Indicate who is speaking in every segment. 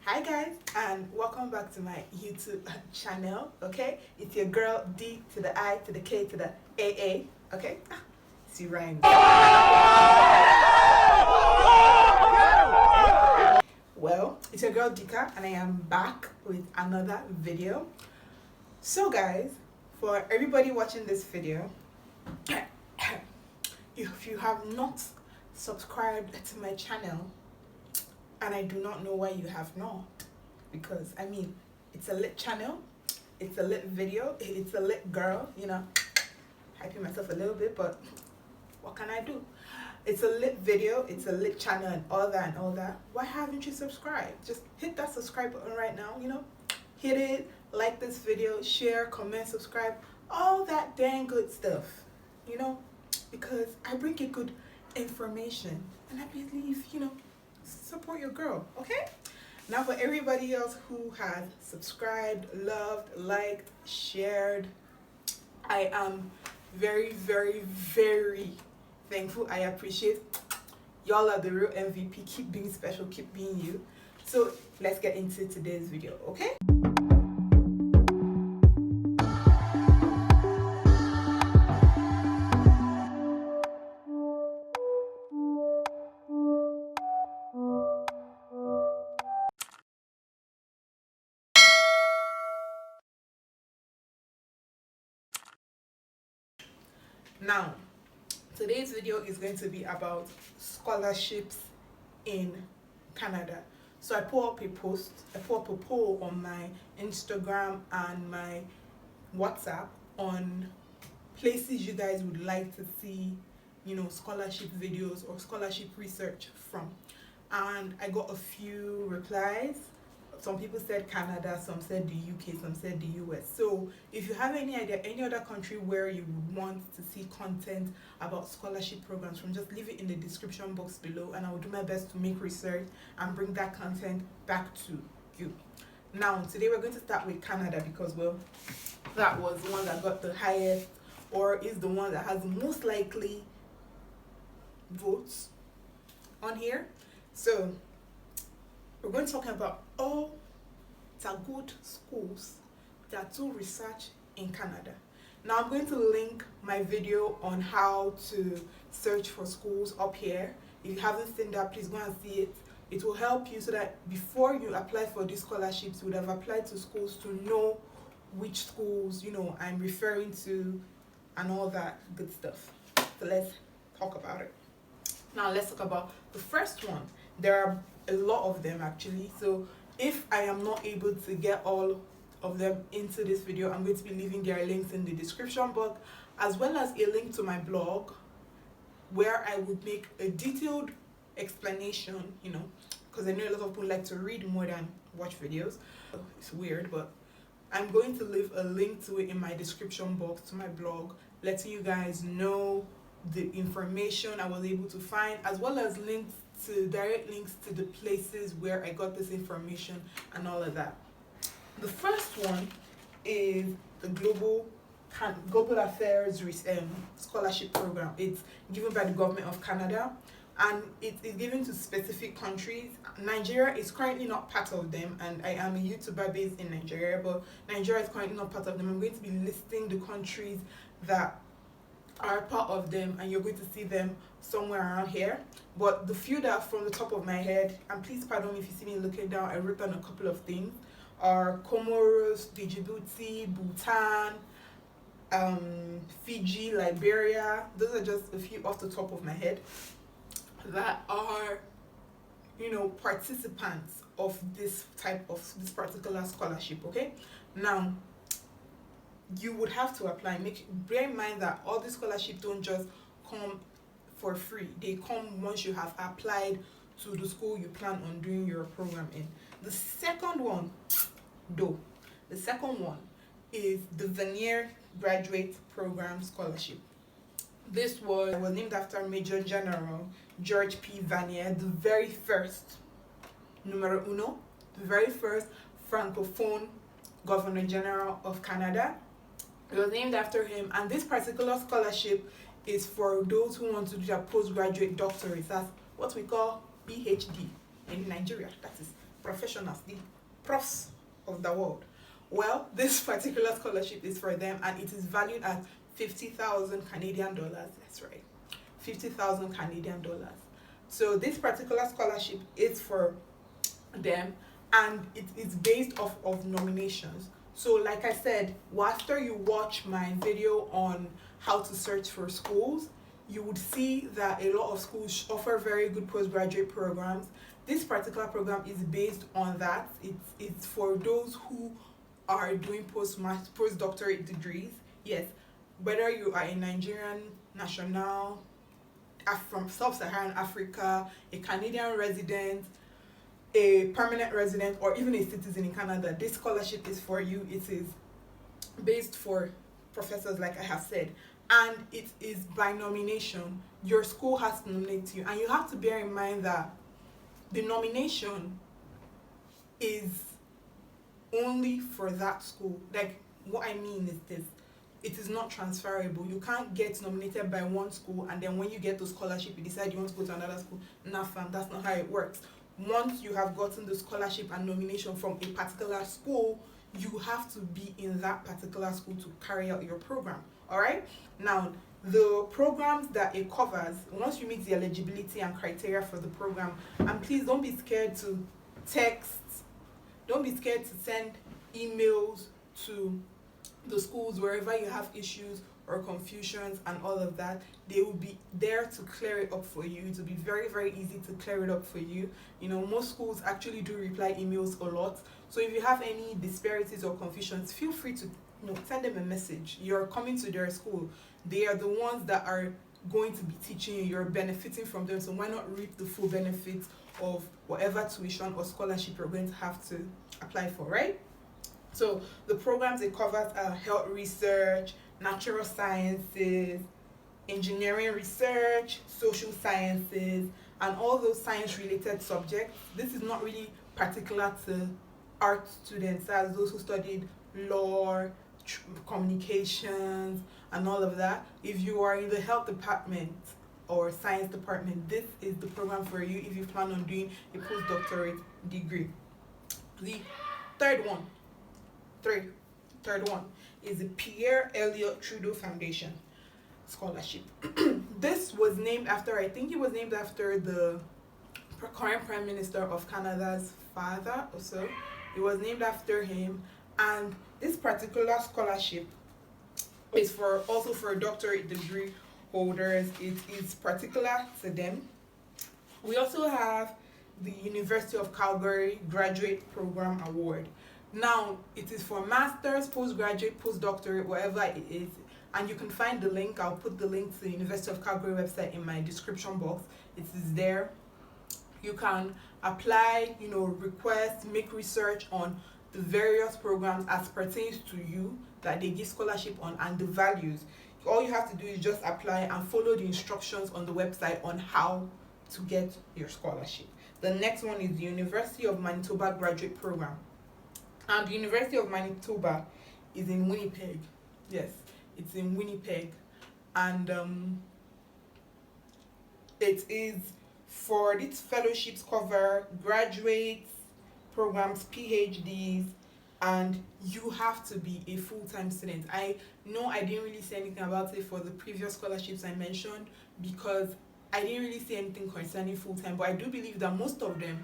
Speaker 1: Hi guys, and welcome back to my YouTube channel. Okay, it's your girl D to the I to the K to the AA. Okay, see rhymes. Well, it's your girl Dika, and I am back with another video. So guys, for everybody watching this video, if you have not subscribed to my channel, and I do not know why you have not, because I mean, it's a lit channel, it's a lit video, it's a lit girl, you know, hyping myself a little bit, but what can I do? It's a lit video, it's a lit channel, and all that. Why haven't you subscribed? Just hit that subscribe button right now, you know, hit it, like this video, share, comment, subscribe, all that dang good stuff, you know, because I bring you good information, and I believe, you know, support your girl. Okay, now for everybody else who has subscribed, loved, liked, shared, I am very thankful. I appreciate y'all. Are the real MVP. Keep being special, keep being you. So let's get into today's video. Okay, now today's video is going to be about scholarships in Canada. So I put up a poll on my Instagram and my WhatsApp on places you guys would like to see, you know, scholarship videos or scholarship research from, and I got a few replies. Some people said Canada, some said the UK, some said the US. So if you have any idea, any other country where you want to see content about scholarship programs from, just leave it in the description box below, and I will do my best to make research and bring that content back to you. Now, today we're going to start with Canada because, well, that was the one that got the highest, or is the one that has the most likely votes on here. So we're going to talk about all the good schools that do research in Canada. Now I'm going to link my video on how to search for schools up here. If you haven't seen that, please go and see it. It will help you so that before you apply for these scholarships, you would have applied to schools to know which schools, you know, I'm referring to and all that good stuff. So let's talk about it. Now let's talk about the first one. There are a lot of them actually, so if I am not able to get all of them into this video, I'm going to be leaving their links in the description box, as well as a link to my blog where I would make a detailed explanation, you know, because I know a lot of people like to read more than watch videos. It's weird, but I'm going to leave a link to it in my description box to my blog, letting you guys know the information I was able to find, as well as direct links to the places where I got this information and all of that. The first one is the Global Affairs Scholarship Program. It's given by the government of Canada, and it is given to specific countries. Nigeria is currently not part of them, and I am a YouTuber based in Nigeria, but Nigeria is currently not part of them. I'm going to be listing the countries that are part of them, and you're going to see them somewhere around here. But the few that from the top of my head, and please pardon me if you see me looking down, I wrote down a couple of things, are Comoros, Djibouti, Bhutan, Fiji, Liberia. Those are just a few off the top of my head that are, you know, participants of this particular scholarship. Okay, now you would have to apply. Bear in mind that all these scholarships don't just come for free. They come once you have applied to the school you plan on doing your program in. The second one is the Vanier Graduate Program Scholarship. This was named after Major General George P. Vanier, the very first numero uno, the very first Francophone Governor General of Canada. It was named after him, and this particular scholarship is for those who want to do their postgraduate doctorate. That's what we call PhD in Nigeria. That is professionals, the profs of the world. Well, this particular scholarship is for them, and it is valued at 50,000 Canadian dollars. That's right, 50,000 Canadian dollars. So this particular scholarship is for them, and it is based off of nominations. So like I said, after you watch my video on how to search for schools, you would see that a lot of schools offer very good postgraduate programs. This particular program is based on that. It's for those who are doing postdoctorate degrees. Yes, whether you are a Nigerian national, from sub-Saharan Africa, a Canadian resident, a permanent resident, or even a citizen in Canada, this scholarship is for you. It is based for professors, like I have said, and it is by nomination. Your school has to nominate you, and you have to bear in mind that the nomination is only for that school. Like, what I mean is this: it is not transferable. You can't get nominated by one school and then when you get the scholarship you decide you want to go to another school. Nah, fam, that's not how it works. Once you have gotten the scholarship and nomination from a particular school, you have to be in that particular school to carry out your program. All right, now the programs that it covers, once you meet the eligibility and criteria for the program, and please don't be scared to text, don't be scared to send emails to the schools wherever you have issues or confusions and all of that. They will be there to clear it up for you. It will be very, very easy to clear it up for you. You know, most schools actually do reply emails a lot. So if you have any disparities or confusions, feel free to send them a message. You're coming to their school. They are the ones that are going to be teaching you. You're benefiting from them. So why not reap the full benefits of whatever tuition or scholarship you're going to have to apply for, right? So the programs it covers are health research, natural sciences, engineering research, social sciences, and all those science-related subjects. This is not really particular to art students, as those who studied law, communications, and all of that. If you are in the health department or science department, this is the program for you if you plan on doing a postdoctorate degree. The third one is the Pierre Elliott Trudeau Foundation Scholarship. This was named after, I think it was named after the current Prime Minister of Canada's father or so. It was named after him, and this particular scholarship is also for doctorate degree holders. It is particular to them. We also have the University of Calgary Graduate Program Award. Now, it is for masters, postgraduate, postdoctorate, whatever it is, and you can find the link. I'll put the link to the University of Calgary website in my description box. It is there. You can apply, request, make research on the various programs as pertains to you that they give scholarship on and the values. All you have to do is just apply and follow the instructions on the website on how to get your scholarship. The next one is the University of Manitoba Graduate Program. And the University of Manitoba is in Winnipeg. Yes, it's in Winnipeg. And it is for its fellowships cover graduates, programs, PhDs, and you have to be a full-time student. I know I didn't really say anything about it for the previous scholarships I mentioned because I didn't really say anything concerning full-time, but I do believe that most of them,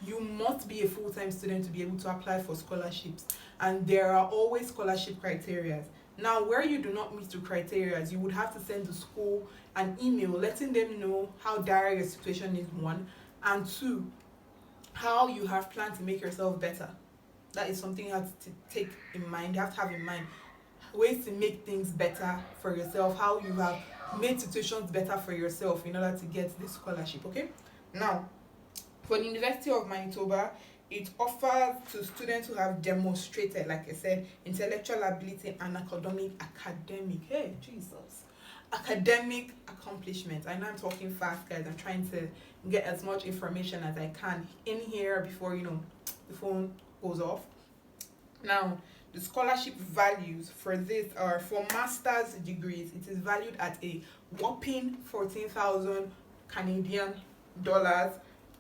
Speaker 1: you must be a full-time student to be able to apply for scholarships, and there are always scholarship criteria. Now, where you do not meet the criteria, you would have to send the school an email letting them know how dire your situation is, one, and two, how you have planned to make yourself better. That is something you have to take in mind. You have to have in mind ways to make things better for yourself, how you have made situations better for yourself in order to get this scholarship, okay? Now, for the University of Manitoba, it offers to students who have demonstrated, like I said, intellectual ability and academic accomplishments. I know I'm talking fast, guys. I'm trying to get as much information as I can in here before the phone goes off. Now, the scholarship values for this are for master's degrees. It is valued at a whopping 14,000 Canadian dollars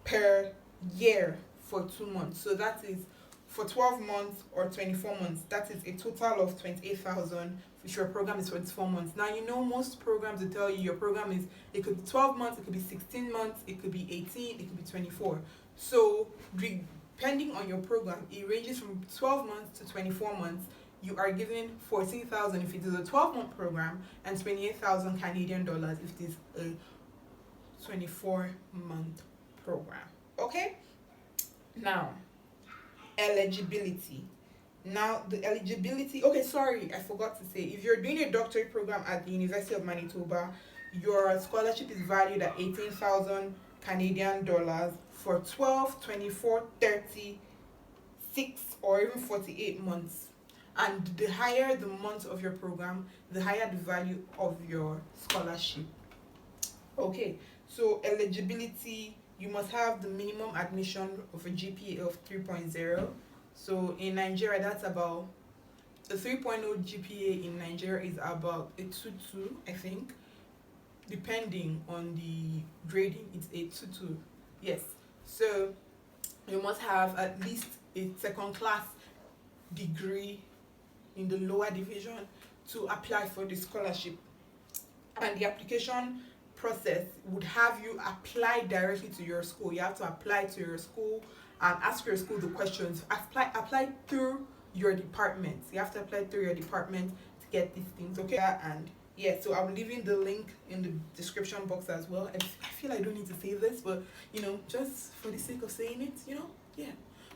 Speaker 1: per year for 2 months. So that is for 12 months or 24 months. That is a total of 28,000 if your program is for 4 months. Now, most programs will tell you your program is, it could be 12 months, it could be 16 months, it could be 18, it could be 24. So depending on your program, it ranges from 12 months to 24 months. You are given 14,000 if it is a 12-month program, and 28,000 Canadian dollars if it is a 24-month program. Okay? Now, eligibility. Now, the eligibility, okay, sorry, I forgot to say, if you're doing a doctorate program at the University of Manitoba, your scholarship is valued at 18,000 Canadian dollars for 12, 24, 30, 6, or even 48 months. And the higher the months of your program, the higher the value of your scholarship. Okay, so eligibility, you must have the minimum admission of a GPA of 3.0. So in Nigeria, that's about, the 3.0 GPA in Nigeria is about a 2.2, I think. Depending on the grading, it's a 2.2. Yes. So you must have at least a second-class degree in the lower division to apply for the scholarship. And the application process would have you apply directly to your school. You have to apply to your school and ask your school the questions. Apply through your department. You have to apply through your department to get these things. Okay? And yeah, so I'm leaving the link in the description box as well. And I feel I don't need to say this, but just for the sake of saying it, yeah.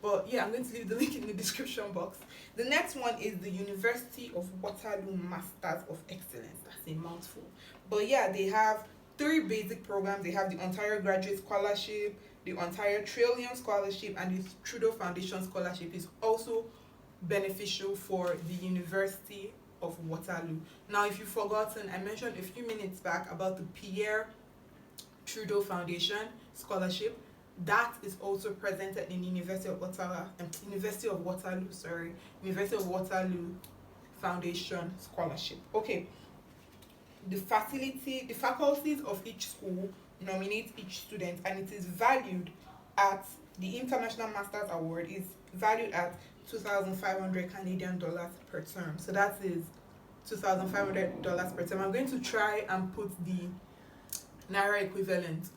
Speaker 1: But yeah, I'm going to leave the link in the description box. The next one is the University of Waterloo Masters of Excellence. That's a mouthful. But yeah, they have 3 basic programs. They have the Ontario Graduate Scholarship, the Ontario Trillium Scholarship, and the Trudeau Foundation Scholarship is also beneficial for the University of Waterloo. Now, if you've forgotten, I mentioned a few minutes back about the Pierre Trudeau Foundation Scholarship. That is also presented in University of Waterloo Foundation Scholarship. Okay. The faculties of each school nominate each student, and it is valued at, the International Masters Award is valued at 2,500 Canadian dollars per term. So that is $2,500 per term. I'm going to try and put the Naira equivalent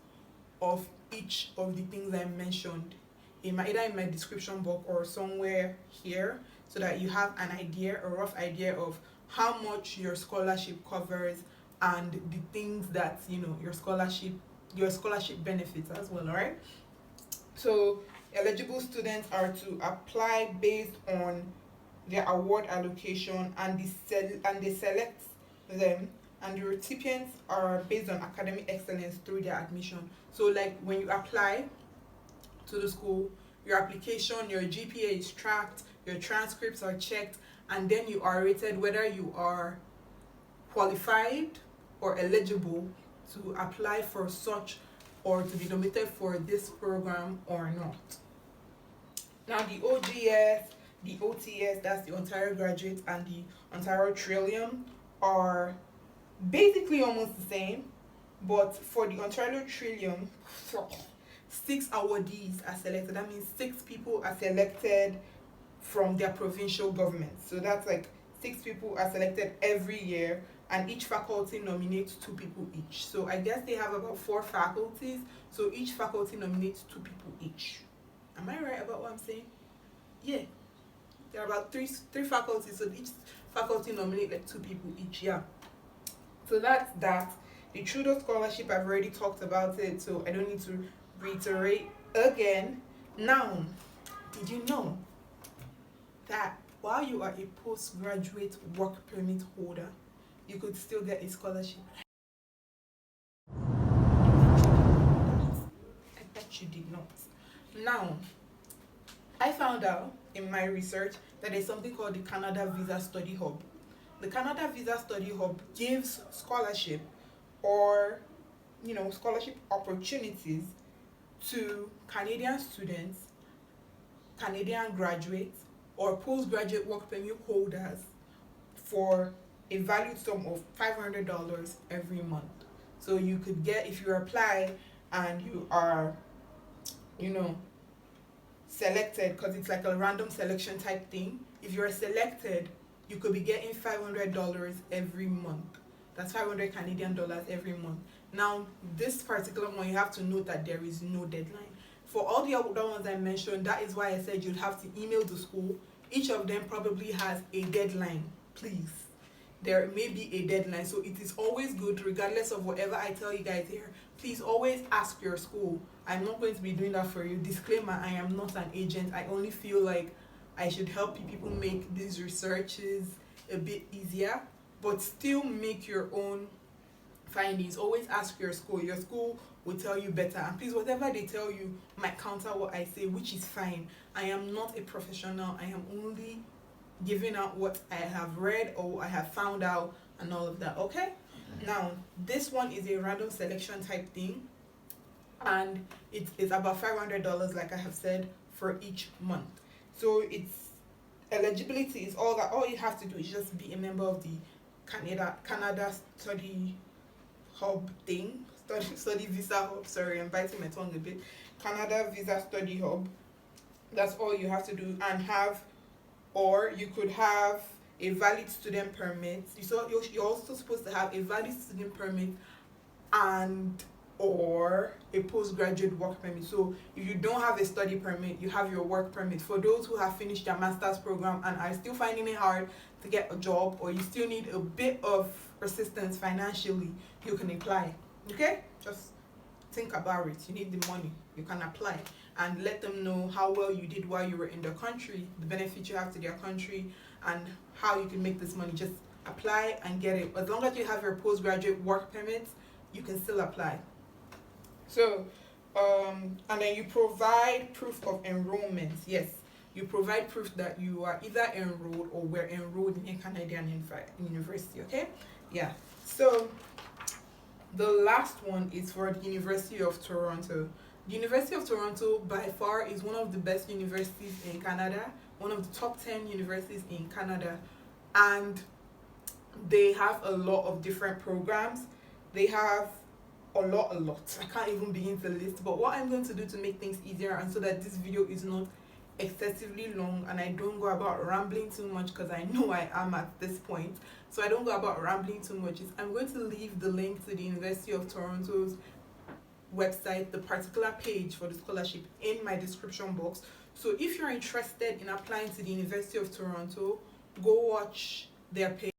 Speaker 1: of each of the things I mentioned either in my description box or somewhere here, so that you have an idea, a rough idea of how much your scholarship covers and the things that your scholarship benefits as well. All right. So eligible students are to apply based on their award allocation, and they select them, and the recipients are based on academic excellence through their admission. So like when you apply to the school, your application, your GPA is tracked, your transcripts are checked, and then you are rated whether you are qualified or eligible to apply for such or to be nominated for this program or not. Now the OGS, the OTS, that's the Ontario Graduate, and the Ontario Trillium are basically almost the same, but for the Ontario Trillium, 6 awardees are selected. That means 6 people are selected from their provincial government. So that's like 6 people are selected every year, and each faculty nominates 2 people each. So I guess they have about 4 faculties, so each faculty nominates 2 people each. Am I right about what I'm saying? Yeah. There are about three faculties, so each faculty nominates like 2 people each. Yeah. So that's that. The Trudeau Scholarship, I've already talked about it, so I don't need to reiterate again. Now, did you know that while you are a postgraduate work permit holder, you could still get a scholarship? I bet you did not. Now, I found out in my research that there's something called the Canada Visa Study Hub. The Canada Visa Study Hub gives scholarship or scholarship opportunities to Canadian students, Canadian graduates, or postgraduate work permit holders for a valued sum of $500 every month. So you could get, if you apply and you are selected, because it's like a random selection type thing, if you're selected, you could be getting $500 every month. That's 500 Canadian dollars every month. Now, this particular one, you have to note that there is no deadline. For all the other ones I mentioned, that is why I said you'd have to email the school. Each of them probably has a deadline. Please, there may be a deadline, so it is always good, regardless of whatever I tell you guys here, please always ask your school. I'm not going to be doing that for you. Disclaimer, I am not an agent. I only feel like I should help people make these researches a bit easier, but still make your own findings. Always ask your school. Your school will tell you better, and please, whatever they tell you might counter what I say, which is fine. I am not a professional. I am only giving out what I have read or I have found out and all of that. Okay, now this one is a random selection type thing, and it is about $500, like I have said, for each month. So it's eligibility is all you have to do is just be a member of the Canada Study Hub thing, study visa hub. Sorry, I'm biting my tongue a bit. Canada Visa Study Hub. That's all you have to do, and have, or you could have a valid student permit. You're also supposed to have a valid student permit and or a postgraduate work permit. So if you don't have a study permit, you have your work permit. For those who have finished their master's program and are still finding it hard to get a job, or you still need a bit of assistance financially, you can apply. Okay, just think about it. You need the money, you can apply, and let them know how well you did while you were in the country, the benefit you have to their country, and how you can make this money. Just apply and get it. As long as you have your postgraduate work permit, you can still apply. So and then you provide proof of enrollment. Yes, you provide proof that you are either enrolled or were enrolled in a Canadian university. Okay, yeah. So the last one is for the University of Toronto. The University of Toronto by far is one of the best universities in Canada, one of the top 10 universities in Canada, and they have a lot of different programs. They have a lot. I can't even begin to list, but what I'm going to do to make things easier and so that this video is not excessively long and I don't go about rambling too much, because I know I am at this point, so I don't go about rambling too much, is I'm going to leave the link to the University of Toronto's website, the particular page for the scholarship, in my description box. So if you're interested in applying to the University of Toronto, go watch their page.